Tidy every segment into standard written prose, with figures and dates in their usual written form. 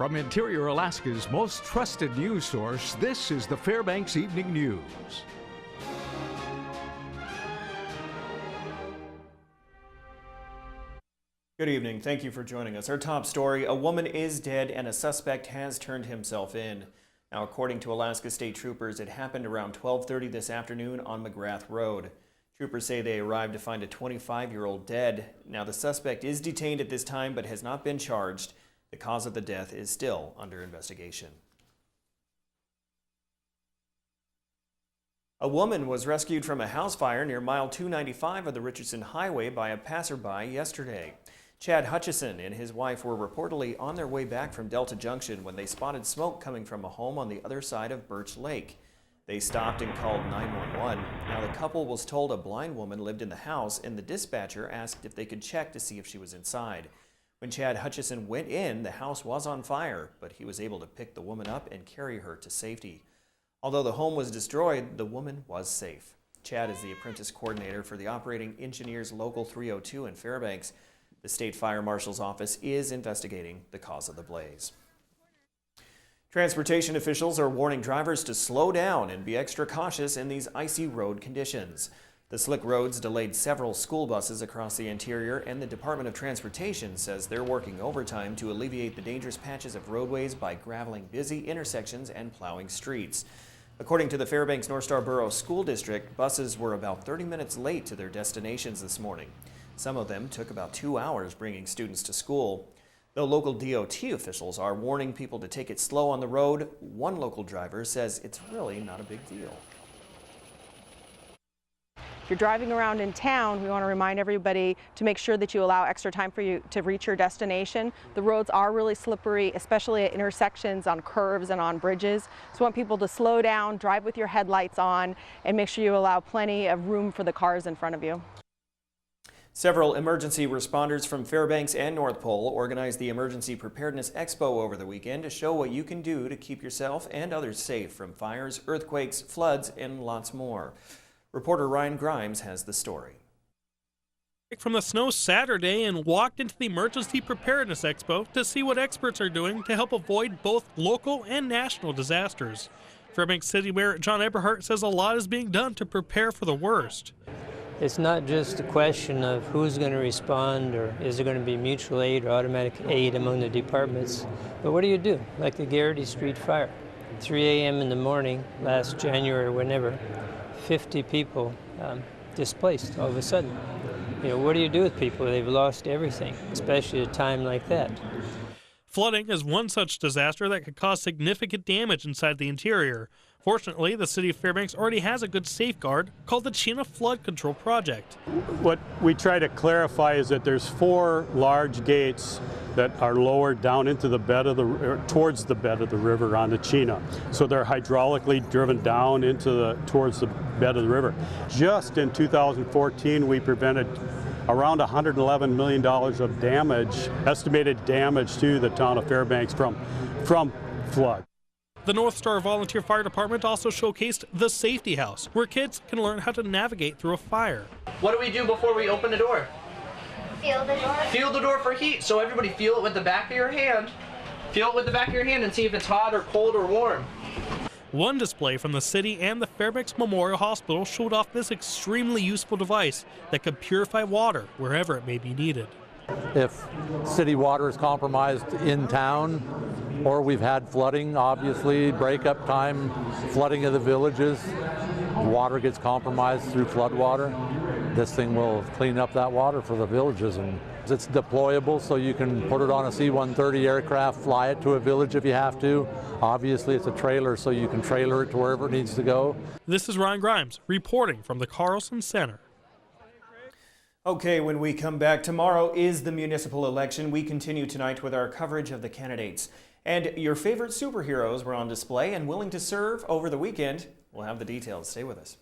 From Interior Alaska's most trusted news source, this is the Fbx Evening News. Good evening. Thank you for joining us. Our top story, a woman is dead and a suspect has turned himself in. Now, according to Alaska State Troopers, it happened around 12:30 this afternoon on McGrath Road. Troopers say they arrived to find a 25-year-old dead. Now, the suspect is detained at this time but has not been charged. The cause of the death is still under investigation. A woman was rescued from a house fire near mile 295 of the Richardson Highway by a passerby yesterday. Chad Hutchison and his wife were reportedly on their way back from Delta Junction when they spotted smoke coming from a home on the other side of Birch Lake. They stopped and called 911. Now, the couple was told a blind woman lived in the house, and the dispatcher asked if they could check to see if she was inside. When Chad Hutchison went in, the house was on fire, but he was able to pick the woman up and carry her to safety. Although the home was destroyed, the woman was safe. Chad is the apprentice coordinator for the Operating Engineers Local 302 in Fairbanks. The State Fire Marshal's office is investigating the cause of the blaze. Transportation officials are warning drivers to slow down and be extra cautious in these icy road conditions. The slick roads delayed several school buses across the interior, and the Department of Transportation says they're working overtime to alleviate the dangerous patches of roadways by graveling busy intersections and plowing streets. According to the Fairbanks North Star Borough School District, buses were about 30 minutes late to their destinations this morning. Some of them took about 2 hours bringing students to school. Though local DOT officials are warning people to take it slow on the road, one local driver says it's really not a big deal. If you're driving around in town, we want to remind everybody to make sure that you allow extra time for you to reach your destination. The roads are really slippery, especially at intersections, on curves and on bridges. So we want people to slow down, drive with your headlights on, and make sure you allow plenty of room for the cars in front of you. Several emergency responders from Fairbanks and North Pole organized the Emergency Preparedness Expo over the weekend to show what you can do to keep yourself and others safe from fires, earthquakes, floods, and lots more. Reporter Ryan Grimes has the story. From the snow Saturday and walked into the Emergency Preparedness Expo to see what experts are doing to help avoid both local and national disasters. Fairbanks City Mayor John Eberhardt says a lot is being done to prepare for the worst. It's not just a question of who's going to respond or is there going to be mutual aid or automatic aid among the departments, but what do you do? Like the Garrity Street fire. 3 a.m. in the morning last January or whenever, 50 people displaced all of a sudden. You know, what do you do with people? They've lost everything, especially at a time like that. Flooding is one such disaster that could cause significant damage inside the interior. Fortunately, the city of Fairbanks already has a good safeguard called the Chena Flood Control Project. What we try to clarify is that there's 4 large gates that are lowered down into the bed of towards the bed of the river on the Chena. So they're hydraulically driven down towards the bed of the river. Just in 2014, we prevented around $111 million of damage, estimated damage to the town of Fairbanks from flood. The North Star Volunteer Fire Department also showcased the Safety House, where kids can learn how to navigate through a fire. What do we do before we open the door? Feel the door. Feel the door for heat. So everybody feel it with the back of your hand. Feel it with the back of your hand and see if it's hot or cold or warm. One display from the city and the Fairbanks Memorial Hospital showed off this extremely useful device that could purify water wherever it may be needed. If city water is compromised in town, or we've had flooding, obviously, breakup time, flooding of the villages, water gets compromised through flood water, this thing will clean up that water for the villages. And it's deployable, so you can put it on a C-130 aircraft, fly it to a village if you have to. Obviously, it's a trailer, so you can trailer it to wherever it needs to go. This is Ryan Grimes reporting from the Carlson Center. Okay, when we come back, tomorrow is the municipal election. We continue tonight with our coverage of the candidates. And your favorite superheroes were on display and willing to serve over the weekend. We'll have the details. Stay with us.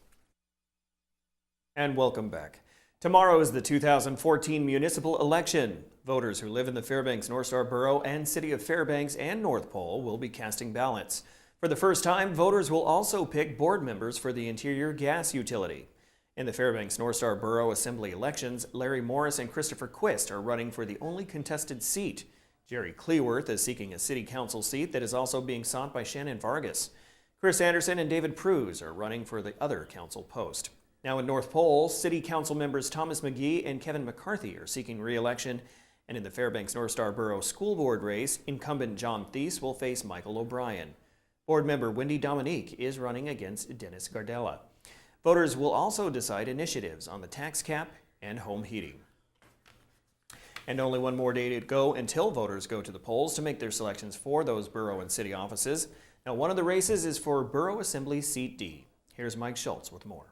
And welcome back. Tomorrow is the 2014 municipal election. Voters who live in the Fairbanks North Star Borough and City of Fairbanks and North Pole will be casting ballots. For the first time, voters will also pick board members for the interior gas utility. In the Fairbanks North Star Borough Assembly elections, Larry Morris and Christopher Quist are running for the only contested seat. Jerry Cleworth is seeking a city council seat that is also being sought by Shannon Vargas. Chris Anderson and David Pruse are running for the other council post. Now in North Pole, city council members Thomas McGee and Kevin McCarthy are seeking re-election. And in the Fairbanks North Star Borough School Board race, incumbent John Thies will face Michael O'Brien. Board member Wendy Dominique is running against Dennis Gardella. Voters will also decide initiatives on the tax cap and home heating. And only one more day to go until voters go to the polls to make their selections for those borough and city offices. Now, one of the races is for Borough Assembly Seat D. Here's Mike Schultz with more.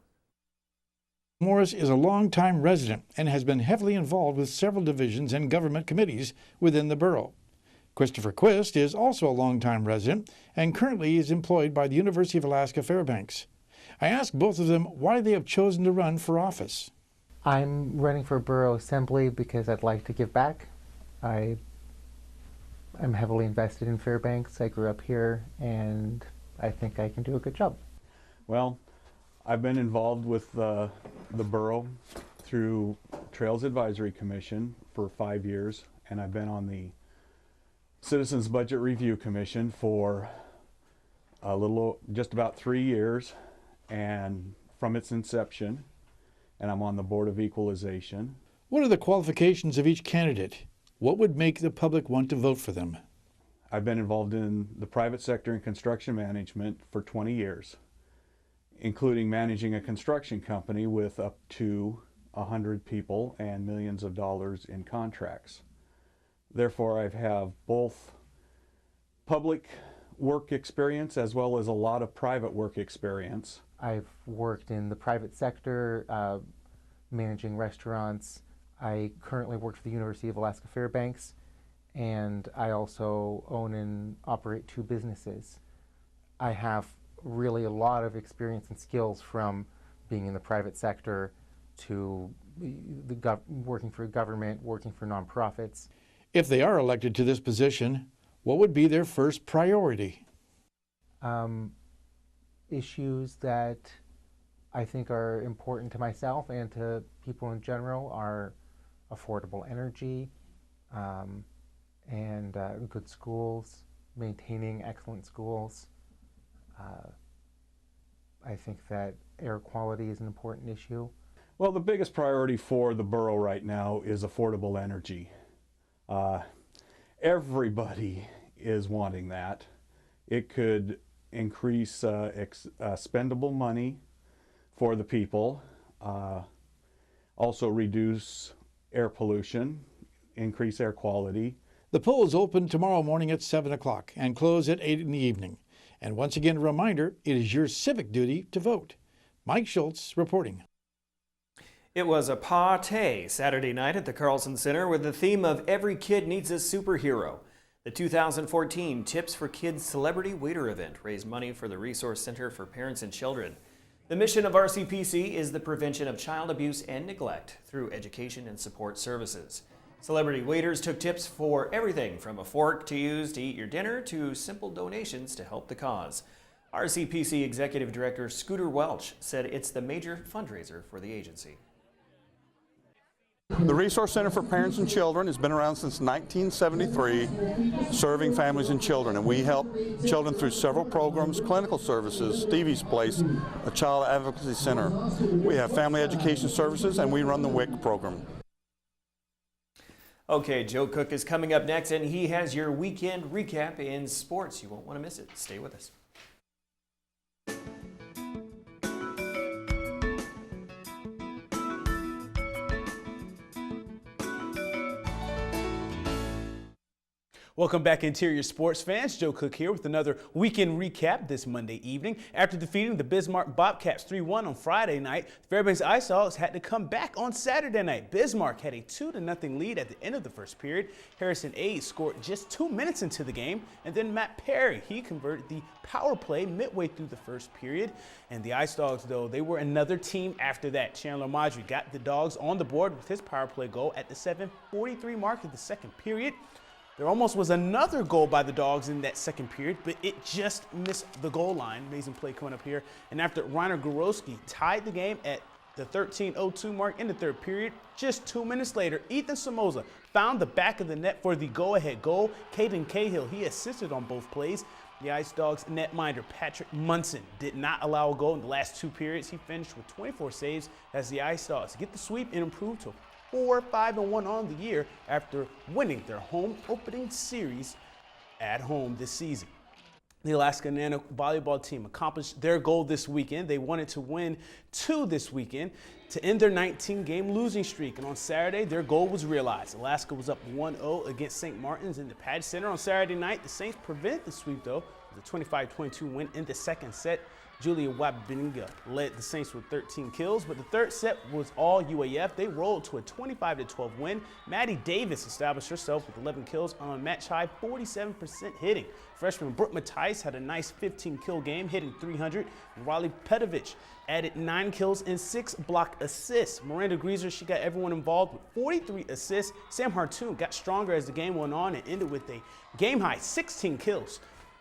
Morris is a longtime resident and has been heavily involved with several divisions and government committees within the borough. Christopher Quist is also a longtime resident and currently is employed by the University of Alaska Fairbanks. I asked both of them why they have chosen to run for office. I'm running for Borough Assembly because I'd like to give back. I'm heavily invested in Fairbanks. I grew up here and I think I can do a good job. Well, I've been involved with the borough through Trails Advisory Commission for 5 years, and I've been on the Citizens Budget Review Commission for just about 3 years, and from its inception, and I'm on the Board of Equalization. What are the qualifications of each candidate? What would make the public want to vote for them? I've been involved in the private sector and construction management for 20 years, including managing a construction company with up to 100 people and millions of dollars in contracts. Therefore, I have both public work experience as well as a lot of private work experience. I've worked in the private sector, managing restaurants. I currently work for the University of Alaska Fairbanks, and I also own and operate 2 businesses. I have really a lot of experience and skills from being in the private sector to working for government, working for nonprofits. If they are elected to this position, what would be their first priority? Issues that I think are important to myself and to people in general are affordable energy and good schools, maintaining excellent schools. I think that air quality is an important issue. Well, the biggest priority for the borough right now is affordable energy. Everybody is wanting that. It could increase spendable money for the people, also reduce air pollution, increase air quality. The polls open tomorrow morning at 7 o'clock and close at 8 in the evening. And once again, a reminder, it is your civic duty to vote. Mike Schultz reporting. It was a party Saturday night at the Carlson Center with the theme of Every Kid Needs a Superhero. The 2014 Tips for Kids Celebrity Waiter event raised money for the Resource Center for Parents and Children. The mission of RCPC is the prevention of child abuse and neglect through education and support services. Celebrity waiters took tips for everything from a fork to use to eat your dinner to simple donations to help the cause. RCPC Executive Director Scooter Welch said it's the major fundraiser for the agency. The Resource Center for Parents and Children has been around since 1973, serving families and children, and we help children through several programs, clinical services, Stevie's Place, a child advocacy center. We have family education services, and we run the WIC program. Okay, Joe Cook is coming up next, and he has your weekend recap in sports. You won't want to miss it. Stay with us. Welcome back, Interior Sports fans. Joe Cook here with another weekend recap this Monday evening. After defeating the Bismarck Bobcats 3-1 on Friday night, the Fairbanks Ice Hogs had to come back on Saturday night. Bismarck had a 2-0 lead at the end of the first period. Harrison Ayes scored just 2 minutes into the game, and then Matt Perry, he converted the power play midway through the first period. And the Ice Dogs, though, they were another team after that. Chandler Maudry got the Dogs on the board with his power play goal at the 7:43 mark of the second period. There almost was another goal by the Dogs in that second period, but it just missed the goal line. Amazing play coming up here. And after Reiner Gorowski tied the game at the 13:02 mark in the third period. Just 2 minutes later, Ethan Somoza found the back of the net for the go-ahead goal. Caden Cahill, he assisted on both plays. The Ice Dogs netminder Patrick Munson did not allow a goal in the last 2 periods. He finished with 24 saves as the Ice Dogs get the sweep and improve to 4-5-1 on the year after winning their home opening series at home this season. The Alaska Nano volleyball team accomplished their goal this weekend. They wanted to win 2 this weekend to end their 19-game losing streak. And on Saturday, their goal was realized. Alaska was up 1-0 against St. Martin's in the Pad Center on Saturday night. The Saints prevented the sweep, though, with a 25-22 win in the second set. Julia Wabinga led the Saints with 13 kills, but the third set was all UAF. They rolled to a 25-12 win. Maddie Davis established herself with 11 kills on a match-high 47% hitting. Freshman Brooke Mattice had a nice 15-kill game, hitting 300. And Riley Petovich added 9 kills and 6 block assists. Miranda Greaser, she got everyone involved with 43 assists. Sam Hartoon got stronger as the game went on and ended with a game-high 16 kills.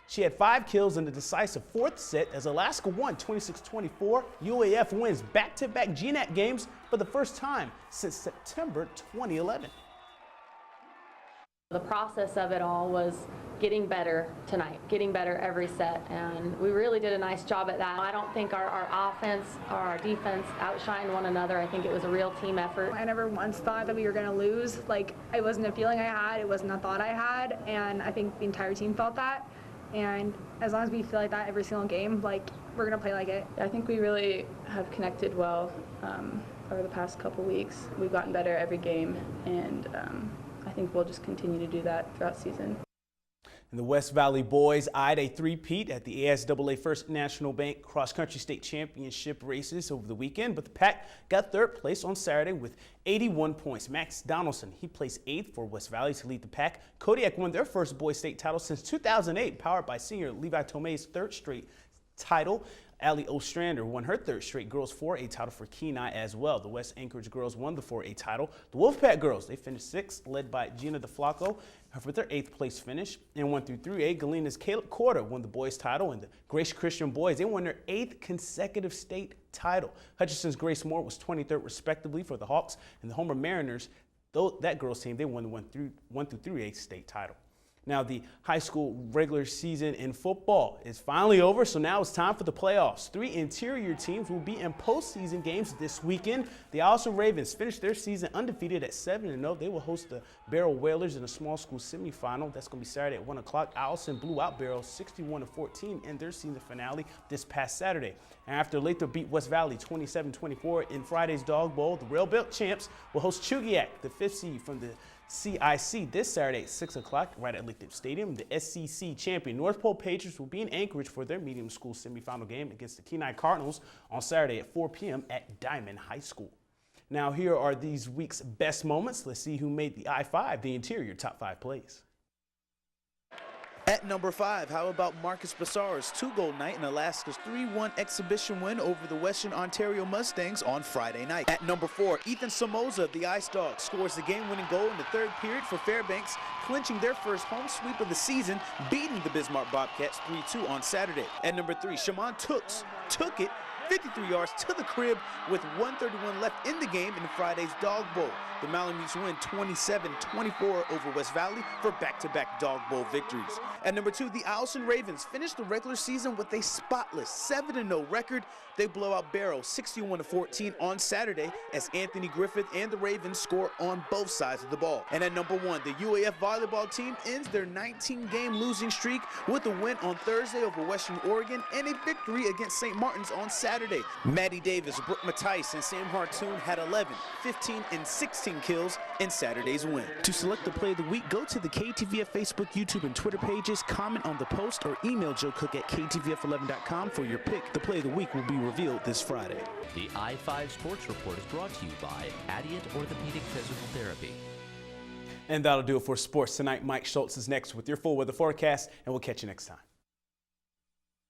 She had 5 kills in the decisive fourth set as Alaska won 26-24. UAF wins back-to-back GNAT games for the first time since September 2011. The process of it all was getting better tonight, getting better every set, and we really did a nice job at that. I don't think our offense or our defense outshined one another. I think it was a real team effort. I never once thought that we were going to lose. Like, it wasn't a feeling I had, it wasn't a thought I had, and I think the entire team felt that. And as long as we feel like that every single game, like, we're going to play like it. I think we really have connected well over the past couple weeks. We've gotten better every game, and I think we'll just continue to do that throughout the season. And the West Valley boys eyed a three-peat at the ASAA First National Bank Cross Country State Championship races over the weekend, but the Pack got third place on Saturday with 81 points. Max Donaldson, he placed 8th for West Valley to lead the Pack. Kodiak won their first boys state title since 2008, powered by senior Levi Tomei's third straight title. Allie Ostrander won her third straight girls 4A title for Kenai as well. The West Anchorage girls won the 4A title. The Wolfpack girls, they finished 6th, led by Gina DeFlaco for their 8th place finish. And 1 through 3A, Galena's Caleb Corder won the boys title, and the Grace Christian boys, they won their 8th consecutive state title. Hutchinson's Grace Moore was 23rd respectively for the Hawks, and the Homer Mariners, though that girls team, they won the 1 through 3A state title. Now, the high school regular season in football is finally over, so now it's time for the playoffs. 3 interior teams will be in postseason games this weekend. The Allison Ravens finished their season undefeated at 7-0. They will host the Barrow Whalers in a small school semifinal. That's going to be Saturday at 1 o'clock. Allison blew out Barrow 61-14 in their season finale this past Saturday. And after Lathrop beat West Valley 27-24 in Friday's Dog Bowl, the Railbelt champs will host Chugiak, the 5th seed from the CIC, this Saturday at 6 o'clock right at Lathrop Stadium. The SCC champion North Pole Patriots will be in Anchorage for their medium school semifinal game against the Kenai Cardinals on Saturday at 4 p.m. at Diamond High School. Now, here are these week's best moments. Let's see who made the I-5, the interior top 5 plays. At number 5, how about Marcus Bassar's 2-goal night in Alaska's 3-1 exhibition win over the Western Ontario Mustangs on Friday night. At number 4, Ethan Somoza of the Ice Dogs scores the game-winning goal in the third period for Fairbanks, clinching their first home sweep of the season, beating the Bismarck Bobcats 3-2 on Saturday. At number 3, Shaman Tooks took it 53 yards to the crib with 1:31 left in the game in Friday's Dog Bowl. The Malamutes win 27-24 over West Valley for back-to-back Dog Bowl victories. At number 2, the Allison Ravens finished the regular season with a spotless 7-0 record. They blow out Barrow 61-14 on Saturday as Anthony Griffith and the Ravens score on both sides of the ball. And at number 1, the UAF volleyball team ends their 19-game losing streak with a win on Thursday over Western Oregon and a victory against St. Martin's on Saturday. Maddie Davis, Brooke Mattice, and Sam Hartoon had 11, 15, and 16 kills in Saturday's win. To select the play of the week, go to the KTVF Facebook, YouTube, and Twitter pages, comment on the post, or email Joe Cook at KTVF11.com for your pick. The play of the week will be revealed this Friday. The I-5 Sports Report is brought to you by Adient Orthopedic Physical Therapy. And that'll do it for sports tonight. Mike Schultz is next with your full weather forecast, and we'll catch you next time.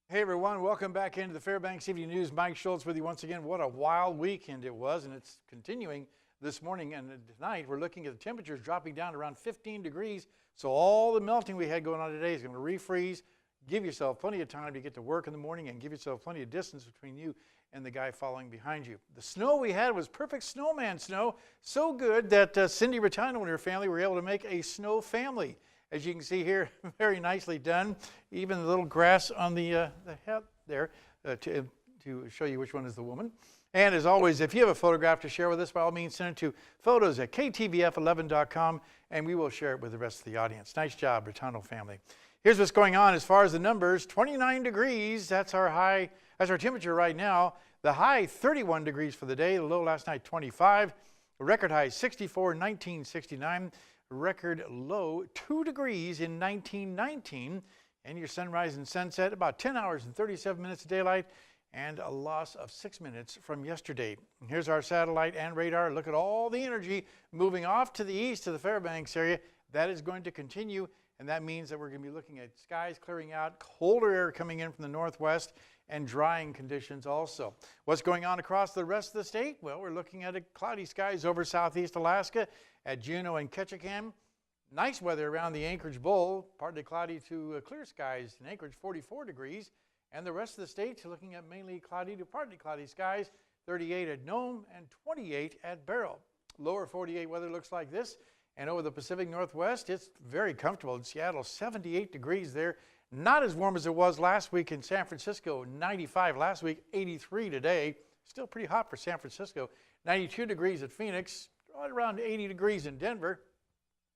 Hey everyone, welcome back into the Fairbanks Evening News. Mike Schultz with you once again. What a wild weekend it was, and it's continuing this morning and tonight. We're looking at the temperatures dropping down to around 15 degrees. So all the melting we had going on today is going to refreeze, Give yourself plenty of time to get to work in the morning and give yourself plenty of distance between you and the guy following behind you. The snow we had was perfect snowman snow, so good that Cindy Rattano and her family were able to make a snow family. As you can see here, very nicely done. Even the little grass on the head there to show you which one is the woman. And as always, if you have a photograph to share with us, by all means, send it to photos@ktvf11.com, and we will share it with the rest of the audience. Nice job, Rattano family. Here's what's going on as far as the numbers. 29 degrees, that's our high, that's our temperature right now. The high, 31 degrees for the day. The low last night, 25. The record high, 64 in 1969. Record low, 2 degrees in 1919. And your sunrise and sunset, about 10 hours and 37 minutes of daylight, and a loss of 6 minutes from yesterday. And here's our satellite and radar. Look at all the energy moving off to the east to the Fairbanks area. That is going to continue, and that means that we're going to be looking at skies clearing out, colder air coming in from the northwest, and drying conditions also. What's going on across the rest of the state? Well, we're looking at cloudy skies over southeast Alaska at Juneau and Ketchikan. Nice weather around the Anchorage Bowl, partly cloudy to clear skies in Anchorage, 44 degrees. And the rest of the state, looking at mainly cloudy to partly cloudy skies, 38 at Nome and 28 at Barrow. Lower 48 weather looks like this. And over the Pacific Northwest, it's very comfortable. In Seattle, 78 degrees there. Not as warm as it was last week in San Francisco, 95 last week, 83 today. Still pretty hot for San Francisco. 92 degrees at Phoenix, right around 80 degrees in Denver.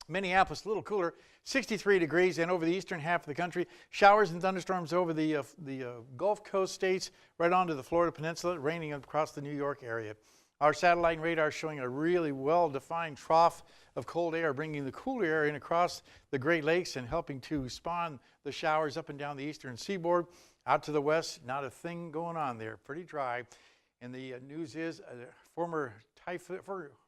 Minneapolis, a little cooler, 63 degrees, and over the eastern half of the country, showers and thunderstorms over the Gulf Coast states, right onto the Florida Peninsula, raining across the New York area. Our satellite and radar showing a really well-defined trough of cold air, bringing the cooler air in across the Great Lakes and helping to spawn the showers up and down the eastern seaboard. Out to the west, not a thing going on there, pretty dry. And the news is a former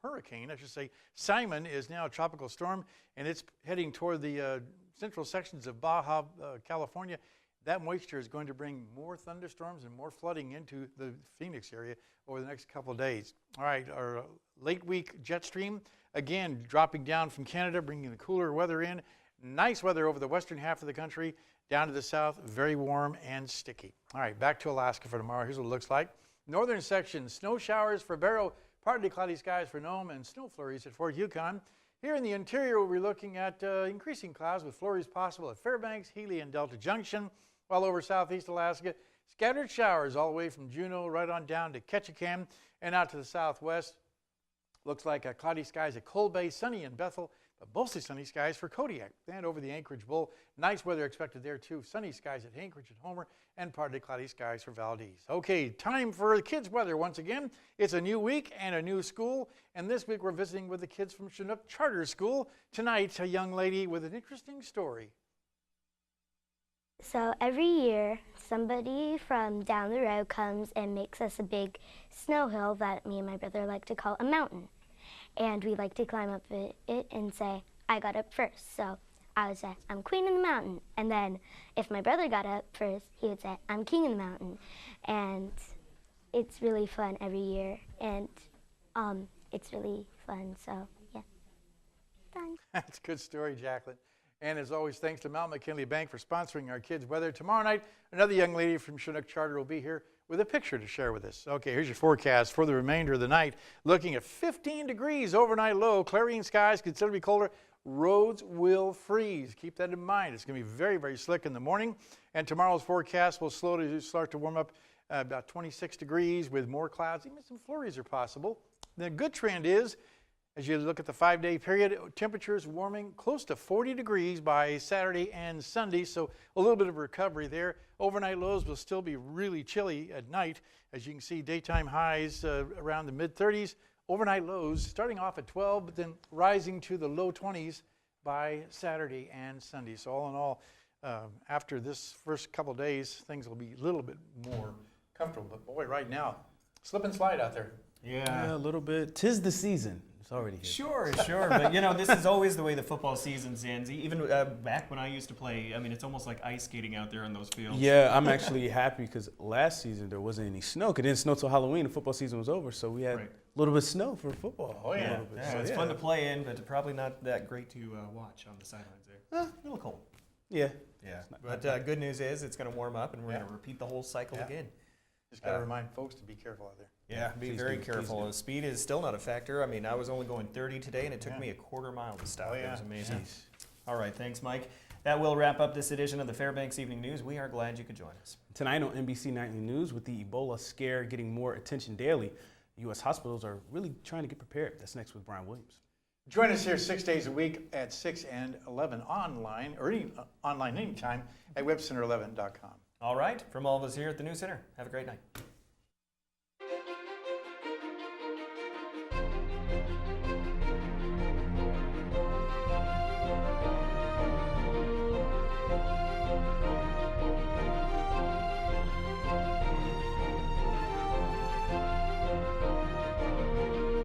hurricane, I should say, Simon is now a tropical storm, and it's heading toward the central sections of Baja, California. That moisture is going to bring more thunderstorms and more flooding into the Phoenix area over the next couple of days. All right, our late week jet stream, again, dropping down from Canada, bringing the cooler weather in. Nice weather over the western half of the country, down to the south, very warm and sticky. All right, back to Alaska for tomorrow. Here's what it looks like. Northern section, snow showers for Barrow, partly cloudy skies for Nome, and snow flurries at Fort Yukon. Here in the interior, we'll be looking at increasing clouds with flurries possible at Fairbanks, Healy, and Delta Junction. While over southeast Alaska, scattered showers all the way from Juneau right on down to Ketchikan and out to the southwest. Looks like cloudy skies at Cold Bay, sunny in Bethel, but mostly sunny skies for Kodiak. And over the Anchorage Bowl, nice weather expected there too. Sunny skies at Anchorage and Homer, and partly cloudy skies for Valdez. Okay, time for the kids' weather once again. It's a new week and a new school, and this week we're visiting with the kids from Chinook Charter School. Tonight, a young lady with an interesting story. So every year, somebody from down the road comes and makes us a big snow hill that me and my brother like to call a mountain. And we like to climb up it and say, I got up first. So I would say, I'm queen of the mountain. And then if my brother got up first, he would say, I'm king of the mountain. And it's really fun every year. And it's really fun, so yeah. Fun. That's a good story, Jacqueline. And as always, thanks to Mount McKinley Bank for sponsoring our kids' weather. Tomorrow night, another young lady from Chinook Charter will be here with a picture to share with us. Okay, here's your forecast for the remainder of the night. Looking at 15 degrees overnight low, clearing skies, considerably colder. Roads will freeze. Keep that in mind. It's going to be very, very slick in the morning. And tomorrow's forecast will slowly start to warm up about 26 degrees with more clouds. Even some flurries are possible. The good trend is, as you look at the 5-day period, temperatures warming close to 40 degrees by Saturday and Sunday, so a little bit of recovery there. Overnight lows will still be really chilly at night. As you can see, daytime highs around the mid-30s. Overnight lows starting off at 12, but then rising to the low 20s by Saturday and Sunday. So all in all, after this first couple days, things will be a little bit more comfortable. But boy, right now, slip and slide out there. Yeah, a little bit. 'Tis the season. It's already here. Sure. But, you know, this is always the way the football season ends. Even back when I used to play, I mean, it's almost like ice skating out there on those fields. Yeah, I'm actually happy because last season there wasn't any snow. It didn't snow till Halloween. The football season was over, so we had a little bit of snow for football. Oh, yeah. It's fun to play in, but probably not that great to watch on the sidelines there. A little cold. Yeah. Yeah. But good news is it's going to warm up, and we're going to repeat the whole cycle again. Just got to remind folks to be careful out there. Yeah, be very careful. The speed is still not a factor. I mean, I was only going 30 today, and it took me a quarter mile to stop. It was amazing. All right, thanks, Mike. That will wrap up this edition of the Fairbanks Evening News. We are glad you could join us. Tonight on NBC Nightly News, with the Ebola scare getting more attention daily, U.S. hospitals are really trying to get prepared. That's next with Brian Williams. Join us here 6 days a week at 6 and 11 online, or online anytime at webcenter11.com. All right, from all of us here at the News Center, have a great night.